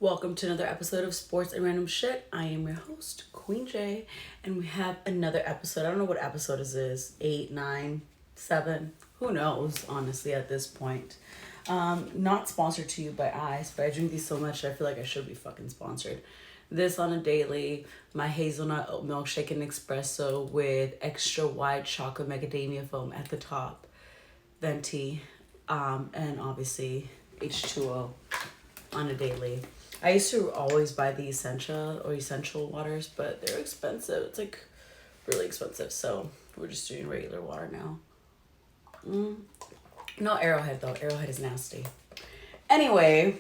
Welcome to another episode of Sports and Random Shit. I am your host, Queen J, and we have another episode. I don't know what episode this is. 8, 9, 7. Who knows, honestly, at this point. Not sponsored to you by Ice, but I drink these so much that I feel like I should be fucking sponsored. This on a daily, my hazelnut oat milkshake and espresso with extra wide chocolate macadamia foam at the top, venti, and obviously H2O on a daily. I used to always buy the essential waters, but they're expensive. It's like really expensive, so we're just doing regular water now. No Arrowhead though. Arrowhead is nasty. Anyway,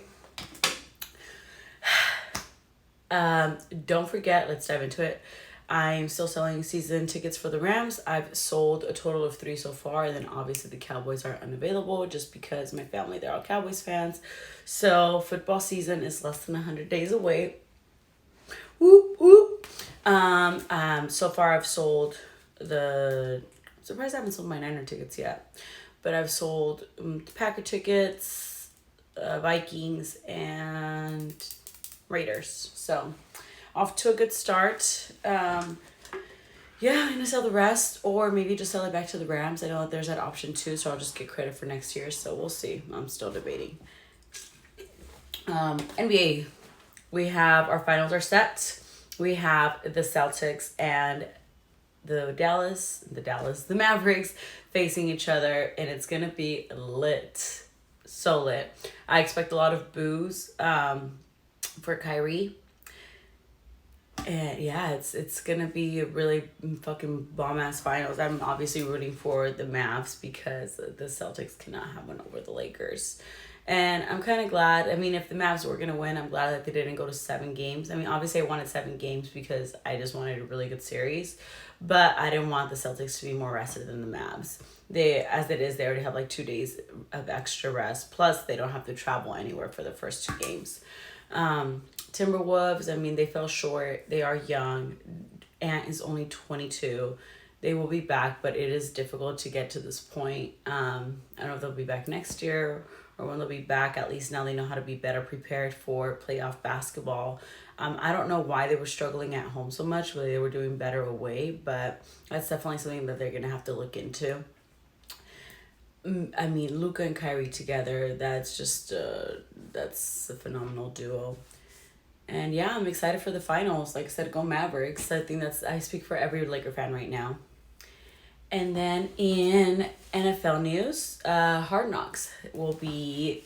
don't forget, let's dive into it. I'm still selling season tickets for the Rams. I've sold a total of 3 so far, and then obviously the Cowboys are unavailable just because my family, they're all Cowboys fans. So football season is less than 100 days away. Whoop, whoop. So far I've sold surprised I haven't sold my Niner tickets yet, but I've sold Packer tickets, Vikings, and Raiders. So off to a good start. I'm gonna sell the rest, or maybe just sell it back to the Rams. I know that there's that option too, so I'll just get credit for next year. So we'll see. I'm still debating. NBA, we have our finals are set. We have the Celtics and the Mavericks facing each other, and it's gonna be lit, so lit. I expect a lot of boos for Kyrie. And yeah, it's gonna be a really fucking bomb ass finals. I'm obviously rooting for the Mavs because the Celtics cannot have one over the Lakers. And I'm kind of glad. I mean, if the Mavs were gonna win, I'm glad that they didn't go to 7 games. I mean, obviously I wanted 7 games because I just wanted a really good series, but I didn't want the Celtics to be more rested than the Mavs. They already have like 2 days of extra rest. Plus, they don't have to travel anywhere for the first 2 games. Timberwolves, I mean, they fell short. They are young. Ant is only 22. They will be back, but it is difficult to get to this point. I don't know if they'll be back next year or when they'll be back. At least now they know how to be better prepared for playoff basketball. I don't know why they were struggling at home so much, but they were doing better away, but that's definitely something that they're going to have to look into. I mean, Luka and Kyrie together, that's a phenomenal duo. And yeah, I'm excited for the finals. Like I said, go Mavericks. I speak for every Laker fan right now. And then in NFL news, Hard Knocks will be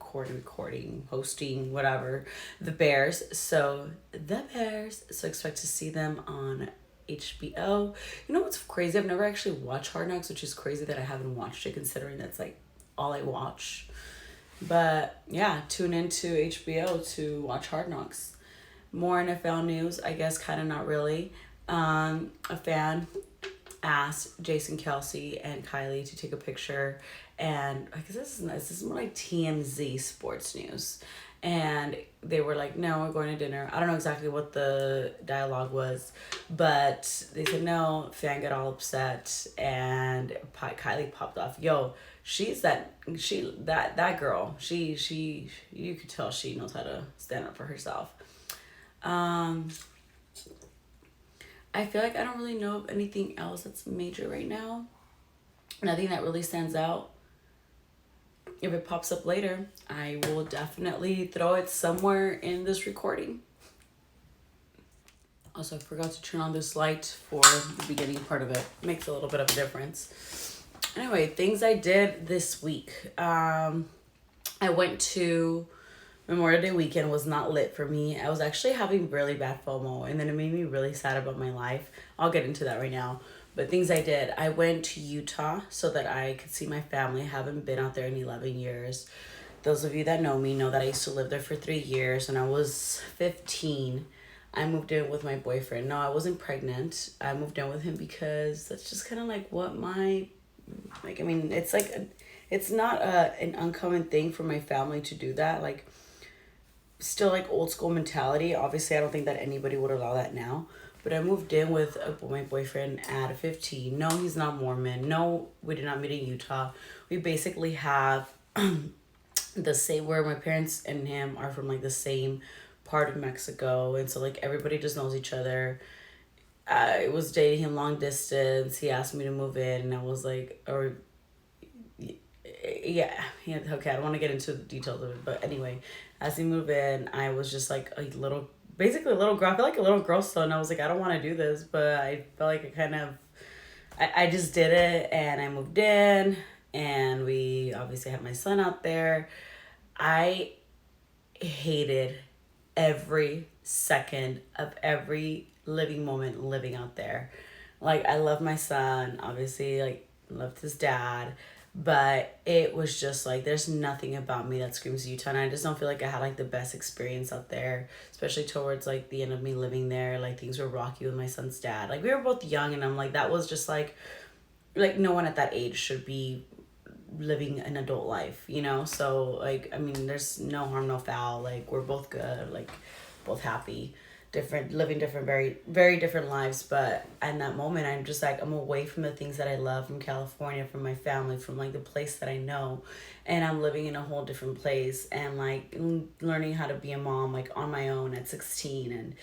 hosting, whatever, the Bears. So expect to see them on HBO. You know what's crazy? I've never actually watched Hard Knocks, which is crazy that I haven't watched it considering that's like all I watch. But yeah, tune into HBO to watch Hard Knocks. More NFL news, I guess, kind of not really. A fan asked Jason Kelsey and Kylie to take a picture, and I guess this is more like TMZ sports news. And they were like, no, we're going to dinner. I don't know exactly what the dialogue was, but they said no. Fan got all upset, and Kylie popped off. Yo, that girl. She you could tell she knows how to stand up for herself. I feel like I don't really know of anything else that's major right now. Nothing that really stands out. If it pops up later, I will definitely throw it somewhere in this recording. Also, I forgot to turn on this light for the beginning part of it. Makes a little bit of a difference. Anyway, things I did this week. I went to Memorial Day weekend. Was not lit for me. I was actually having really bad FOMO, and then it made me really sad about my life. I'll get into that right now. But things I did. I went to Utah so that I could see my family. I haven't been out there in 11 years. Those of you that know me know that I used to live there for 3 years. When I was 15, I moved in with my boyfriend. No, I wasn't pregnant. I moved in with him because that's just kind of like what it's not an uncommon thing for my family to do that. Like, still like old school mentality. Obviously, I don't think that anybody would allow that now. But I moved in with my boyfriend at 15. No, he's not Mormon. No, we did not meet in Utah. We basically have the same, where my parents and him are from like the same part of Mexico, and so like everybody just knows each other. I was dating him long distance. He asked me to move in, and I was like, or yeah, okay, I don't want to get into the details of it, but anyway, as he moved in, I was just like a little, basically a little girl. I feel like a little girl still, and I was like, I don't want to do this, but I felt like I just did it, and I moved in, and we obviously had my son out there. I hated every second of every living moment living out there. Like, I love my son, obviously, like, loved his dad, but it was just like, there's nothing about me that screams Utah, and I just don't feel like I had like the best experience out there, especially towards like the end of me living there. Like, things were rocky with my son's dad. Like, we were both young, and I'm like, that was just like no one at that age should be living an adult life, you know? So, like, I mean, there's no harm, no foul. Like, we're both good, like, both happy, different, living different, very, very different lives. But in that moment, I'm just like, I'm away from the things that I love, from California, from my family, from like the place that I know. And I'm living in a whole different place, and like learning how to be a mom, like on my own at 16. And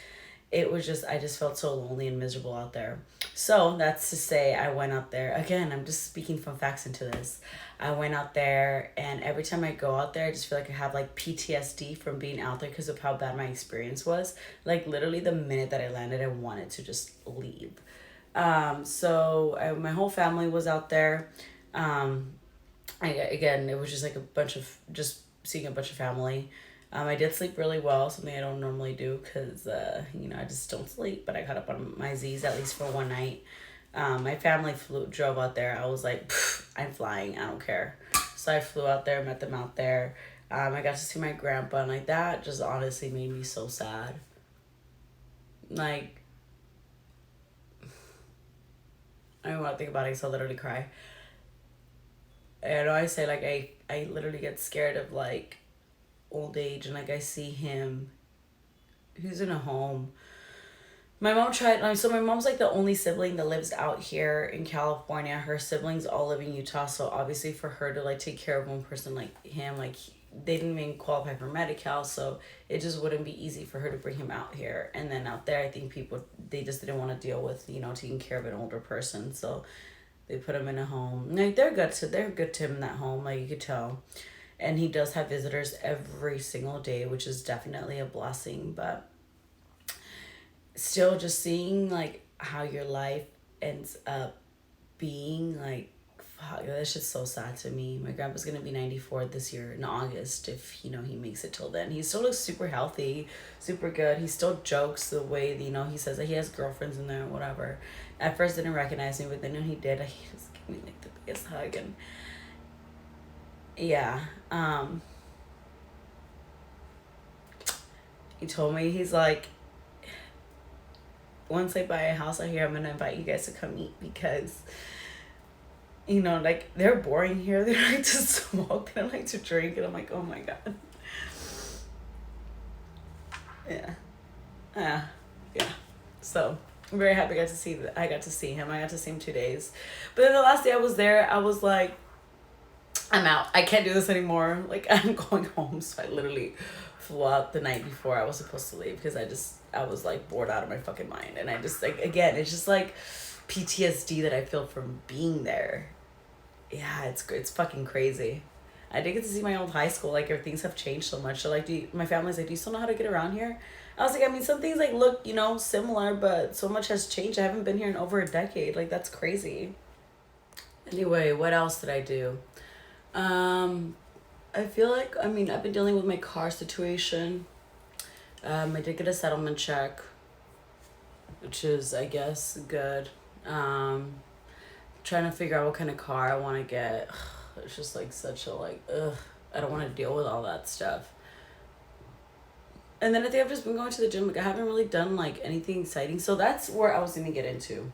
it was just, I just felt so lonely and miserable out there. So that's to say, I went out there again. I'm just speaking from facts into this. I went out there, and every time I go out there, I just feel like I have like PTSD from being out there because of how bad my experience was. Like, literally the minute that I landed, I wanted to just leave. My whole family was out there. um Again, it was just like a bunch of, just seeing a bunch of family. I did sleep really well, something I don't normally do because, I just don't sleep. But I caught up on my Z's at least for one night. My family drove out there. I was like, I'm flying. I don't care. So I flew out there, met them out there. I got to see my grandpa, and like that just honestly made me so sad. Like, I don't want to think about it because I'll literally cry. And I know I say like I literally get scared of like old age, and like I see him, who's in a home. My mom tried, so my mom's like the only sibling that lives out here in California. Her siblings all live in Utah, so obviously for her to like take care of one person like him, like they didn't even qualify for Medi-Cal, so it just wouldn't be easy for her to bring him out here. And then out there, I think people, they just didn't want to deal with, taking care of an older person, so they put him in a home. Like, they're good to him in that home, like you could tell. And he does have visitors every single day, which is definitely a blessing. But still, just seeing like how your life ends up being, like, fuck, that's just so sad to me. My grandpa's gonna be 94 this year in August, if he makes it till then. He still looks super healthy, super good. He still jokes the way that, he says that he has girlfriends in there or whatever. At first didn't recognize me, but then when he did, he just gave me like the biggest hug. And yeah, he told me, he's like, once I buy a house out here, I'm gonna invite you guys to come eat because, like, they're boring here. They like to smoke, they like to drink, and I'm like, oh my god. Yeah. Yeah. So I'm very happy I got to see him. I got to see him 2 days. But then the last day I was there, I was like, I'm out. I can't do this anymore. Like, I'm going home. So I literally flew out the night before I was supposed to leave because I was like bored out of my fucking mind. And I just, like, again, it's just like PTSD that I feel from being there. Yeah, it's fucking crazy. I did get to see my old high school. Like, things have changed so much. So like, my family's like, do you still know how to get around here? I was like, I mean, some things like look, similar, but so much has changed. I haven't been here in over a decade. Like, that's crazy. Anyway, what else did I do? I feel like, I mean, I've been dealing with my car situation. I did get a settlement check, which is, I guess, good. Trying to figure out what kind of car I want to get. It's just like such a like, ugh, I don't want to deal with all that stuff. And then I think I've just been going to the gym. Like, I haven't really done like anything exciting. So that's where I was gonna get into.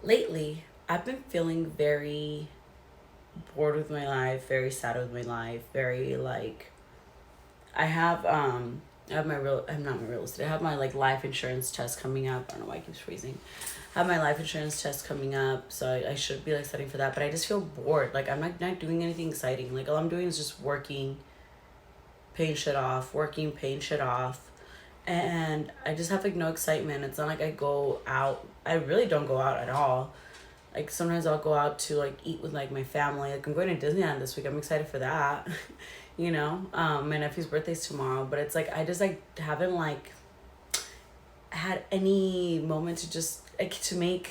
Lately, I've been feeling very bored with my life, very sad with my life, very like, I have my real I'm not my real estate. I have my like life insurance test coming up. I don't know why it keeps freezing. have my life insurance test coming up, so I should be like studying for that. But I just feel bored. Like I'm not doing anything exciting. Like all I'm doing is just working, paying shit off, working, paying shit off, and I just have like no excitement. It's not like I go out. I really don't go out at all. Like sometimes I'll go out to like eat with like my family. Like I'm going to Disneyland this week. I'm excited for that. You know, my nephew's birthday's tomorrow, but it's like I just like haven't like had any moment to just like to make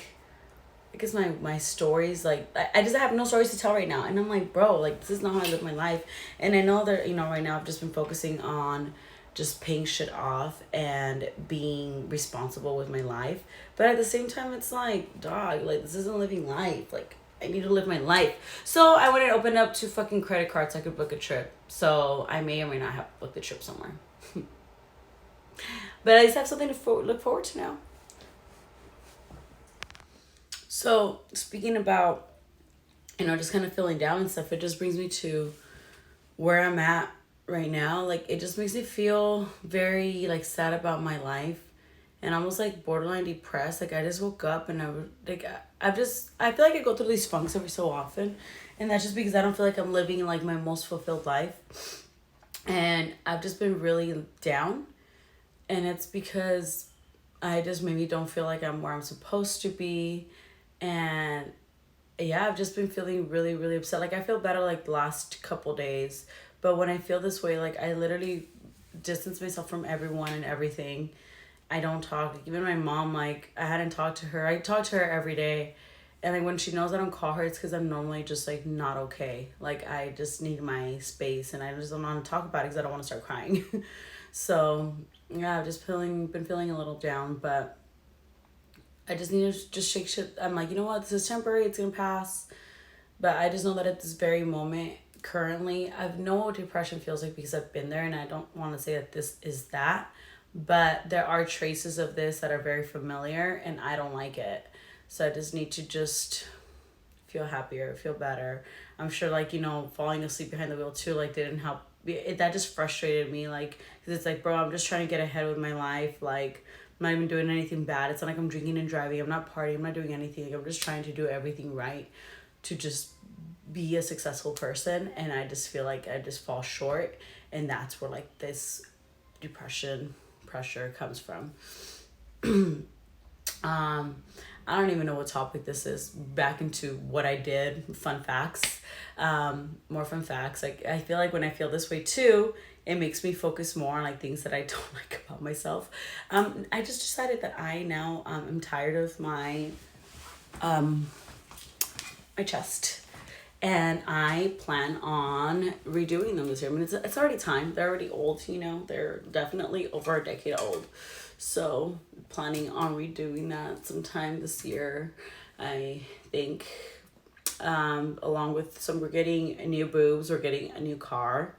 I guess my stories like I just have no stories to tell right now, and I'm like, bro, like this is not how I live my life. And I know that, you know, right now I've just been focusing on just paying shit off and being responsible with my life, but at the same time it's like, dog, like this isn't living life. Like I need to live my life. So I went and opened up 2 fucking credit cards so I could book a trip, so I may or may not have booked a trip somewhere. But at least I have something to look forward to now. So speaking about, you know, just kind of feeling down and stuff, it just brings me to where I'm at right now. Like it just makes me feel very like sad about my life and almost like borderline depressed. Like I just woke up and I feel like I go through these funks every so often, and that's just because I don't feel like I'm living like my most fulfilled life. And I've just been really down, and it's because I just maybe don't feel like I'm where I'm supposed to be. And yeah, I've just been feeling really, really upset. Like I feel better like the last couple days, but when I feel this way, like I literally distance myself from everyone and everything. I don't talk. Like, even my mom, like I hadn't talked to her. I talk to her every day, and like when she knows I don't call her, it's because I'm normally just like not okay. Like I just need my space, and I just don't want to talk about it because I don't want to start crying. So yeah, I've just been feeling a little down, but I just need to just shake shit. I'm like, you know what? This is temporary. It's gonna pass. But I just know that at this very moment, currently, I know what depression feels like because I've been there, and I don't want to say that this is that. But there are traces of this that are very familiar, and I don't like it. So I just need to just feel happier, feel better. I'm sure, like, you know, falling asleep behind the wheel too, like, didn't help. That just frustrated me, like, because it's like, bro, I'm just trying to get ahead with my life. Like, I'm not even doing anything bad. It's not like I'm drinking and driving. I'm not partying. I'm not doing anything. Like, I'm just trying to do everything right to just be a successful person. And I just feel like I just fall short. And that's where, like, this depression pressure comes from. I don't even know what topic this is. Back into what I did. Fun facts. More fun facts. Like I feel like when I feel this way too, it makes me focus more on like things that I don't like about myself. I just decided that I now am tired of my chest, and I plan on redoing them this year. I mean, it's already time. They're already old, you know. They're definitely over a decade old. So planning on redoing that sometime this year. I think, along with some, we're getting new boobs, we're getting a new car,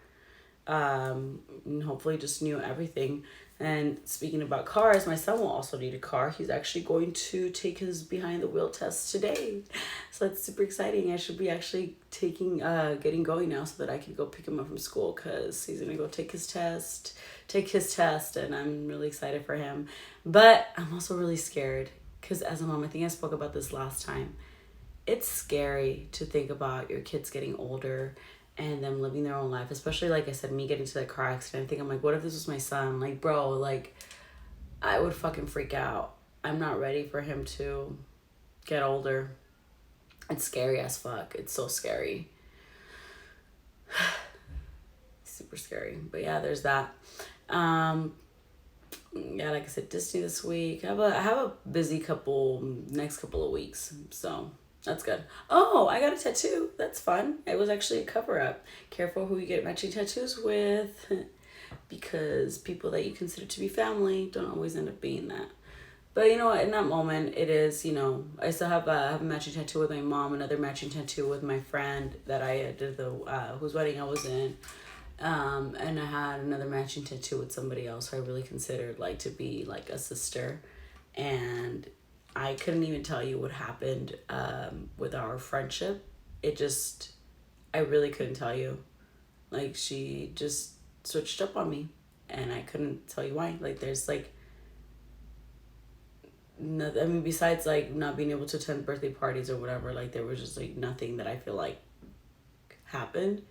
and hopefully just new everything. And speaking about cars, my son will also need a car. He's actually going to take his behind the wheel test today. So that's super exciting. I should be actually getting going now so that I can go pick him up from school, because he's going to go take his test, and I'm really excited for him. But I'm also really scared because as a mom, I think I spoke about this last time. It's scary to think about your kids getting older and them living their own life, especially like I said, me getting to that car accident. I think I'm like, what if this was my son? Like, bro, like I would fucking freak out. I'm not ready for him to get older. It's scary as fuck. It's so scary. Super scary. But yeah, there's that. Yeah, like I said, Disney this week. I have a busy next couple of weeks, so that's good. Oh, I got a tattoo. That's fun. It was actually a cover up. Careful who you get matching tattoos with, because people that you consider to be family don't always end up being that. But you know what? In that moment, it is, you know, I still have a matching tattoo with my mom, another matching tattoo with my friend that I did whose wedding I was in. And I had another matching tattoo with somebody else who I really considered like to be like a sister. And I couldn't even tell you what happened with our friendship. I really couldn't tell you. Like she just switched up on me, and I couldn't tell you why. Like there's like I mean, besides like not being able to attend birthday parties or whatever, like there was just like nothing that I feel like happened.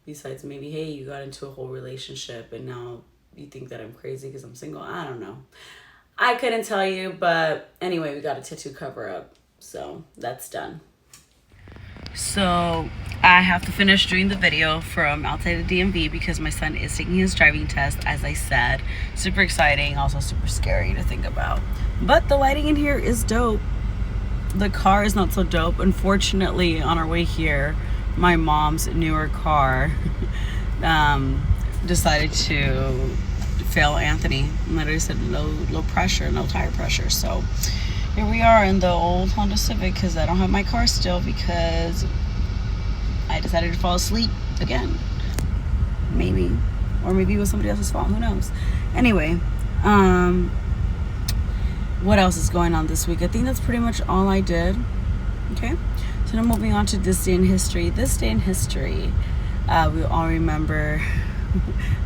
Besides maybe, hey, you got into a whole relationship and now you think that I'm crazy because I'm single. I don't know. I couldn't tell you, but anyway, we got a tattoo cover up, so that's done. So I have to finish doing the video from outside the DMV because my son is taking his driving test, as I said. Super exciting, also super scary to think about. But the lighting in here is dope. The car is not so dope. Unfortunately, on our way here, my mom's newer car decided to fail Anthony. Literally said low pressure, no tire pressure. So here we are in the old Honda Civic because I don't have my car still because I decided to fall asleep again. Maybe. Or maybe it was somebody else's fault. Who knows? Anyway, what else is going on this week? I think that's pretty much all I did. Okay? So now moving on to this day in history. This day in history, we all remember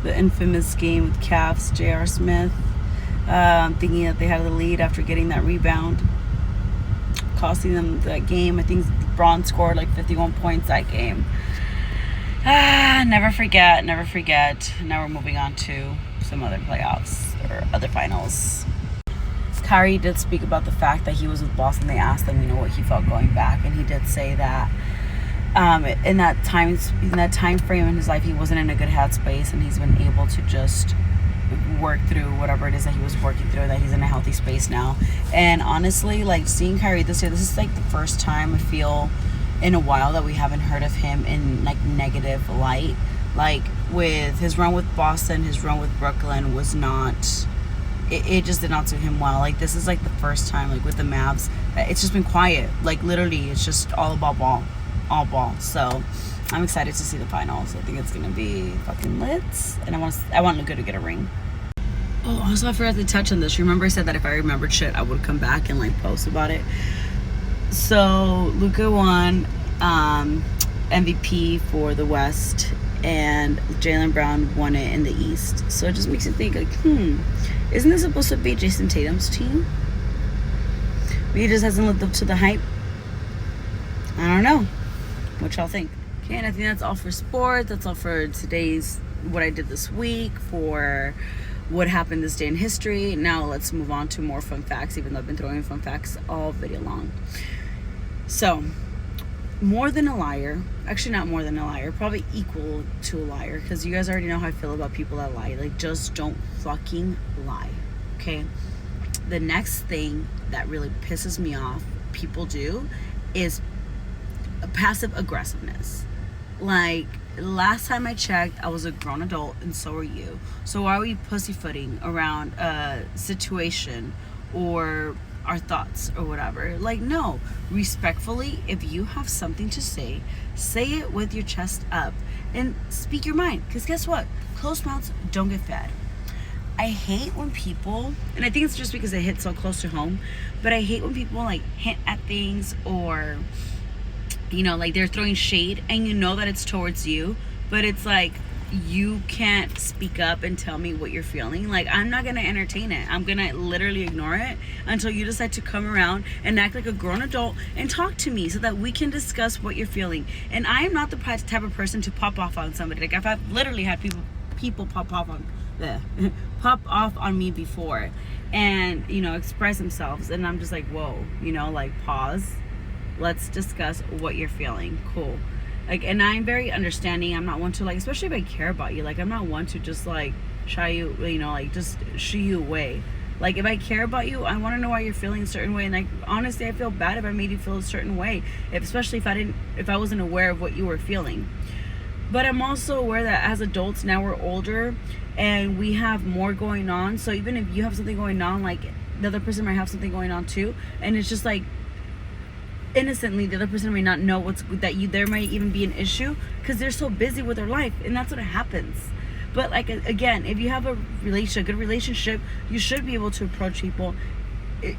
the infamous game with Cavs, J.R. Smith, thinking that they had the lead after getting that rebound, costing them that game. I think Braun scored like 51 points that game. Never forget. Now we're moving on to some other playoffs or other finals. Kyrie did speak about the fact that he was with Boston. They asked him, what he felt going back, and he did say that in that time frame in his life, he wasn't in a good headspace, and he's been able to just work through whatever it is that he was working through, that he's in a healthy space now. And honestly, like seeing Kyrie this year, this is like the first time I feel in a while that we haven't heard of him in like negative light. Like with his run with Boston, his run with Brooklyn was not, it just did not suit him well. Like this is like the first time, like with the Mavs, it's just been quiet. Like literally it's just all about ball. So I'm excited to see the finals. I think it's gonna be fucking lit, and I want Luka to get a ring. Oh, also I forgot to touch on this. Remember I said that if I remembered shit, I would come back and like post about it. So Luka won MVP for the West, and Jaylen Brown won it in the East. So it just makes you think like, isn't this supposed to be Jason Tatum's team? But he just hasn't lived up to the hype. I don't know. What y'all think? Okay, and I think that's all for sports. That's all for today's, what I did this week, for what happened this day in history. Now let's move on to more fun facts, even though I've been throwing fun facts all video long. So, more than a liar, actually not more than a liar, probably equal to a liar, because you guys already know how I feel about people that lie. Like, just don't fucking lie, okay? The next thing that really pisses me off people do is passive aggressiveness. Like, last time I checked, I was a grown adult, and so are you. So why are we pussyfooting around a situation or our thoughts or whatever? Like, no. Respectfully, if you have something to say it with your chest up and speak your mind. Because guess what? Closed mouths don't get fed. I hate when people, and I think it's just because it hits so close to home, but I hate when people like hint at things, or like they're throwing shade and you know that it's towards you, but it's like you can't speak up and tell me what you're feeling. Like, I'm not gonna entertain it. I'm gonna literally ignore it until you decide to come around and act like a grown adult and talk to me so that we can discuss what you're feeling. And I am not the type of person to pop off on somebody. Like, I've literally had people pop off on me before and express themselves, and I'm just like, whoa, like, pause, let's discuss what you're feeling. Cool. Like, and I'm very understanding. I'm not one to, like, especially if I care about you, like, I'm not one to just like shy you, like just shoo you away. Like, if I care about you, I want to know why you're feeling a certain way. And like, honestly, I feel bad if I made you feel a certain way, especially if I wasn't aware of what you were feeling. But I'm also aware that as adults now, we're older and we have more going on. So even if you have something going on, like, the other person might have something going on too, and it's just like, innocently, the other person may not know there might even be an issue because they're so busy with their life, and that's what happens. But like, again, if you have a good relationship, you should be able to approach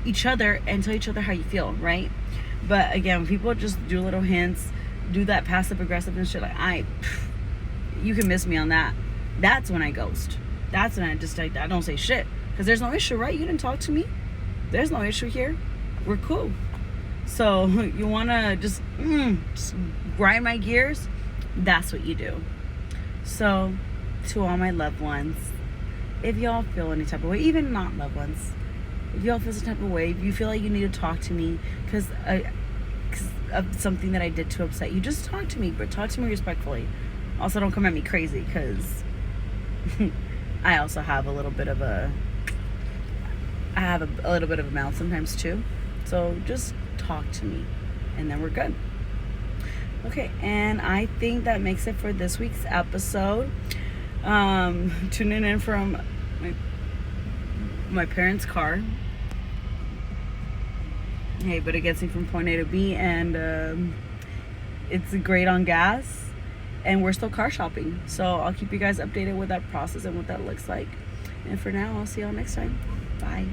each other and tell each other how you feel, right? But again, people just do little hints, do that passive aggressive and shit, like, you can miss me on that. That's when I ghost. That's when I don't say shit, because there's no issue, right? You didn't talk to me. there's no issue here. We're cool. So you want to just grind my gears? That's what you do. So to all my loved ones, if y'all feel any type of way, even not loved ones, if y'all feel some type of way, if you feel like you need to talk to me because of something that I did to upset you, just talk to me, but talk to me respectfully. Also, don't come at me crazy, because I also have a little bit of a mouth sometimes too. So just talk to me, and then we're good. Okay, and I think that makes it for this week's episode. Tuning in from my parents' car. Hey, but it gets me from point A to B, and it's great on gas, and we're still car shopping. So I'll keep you guys updated with that process and what that looks like. And for now, I'll see y'all next time. Bye.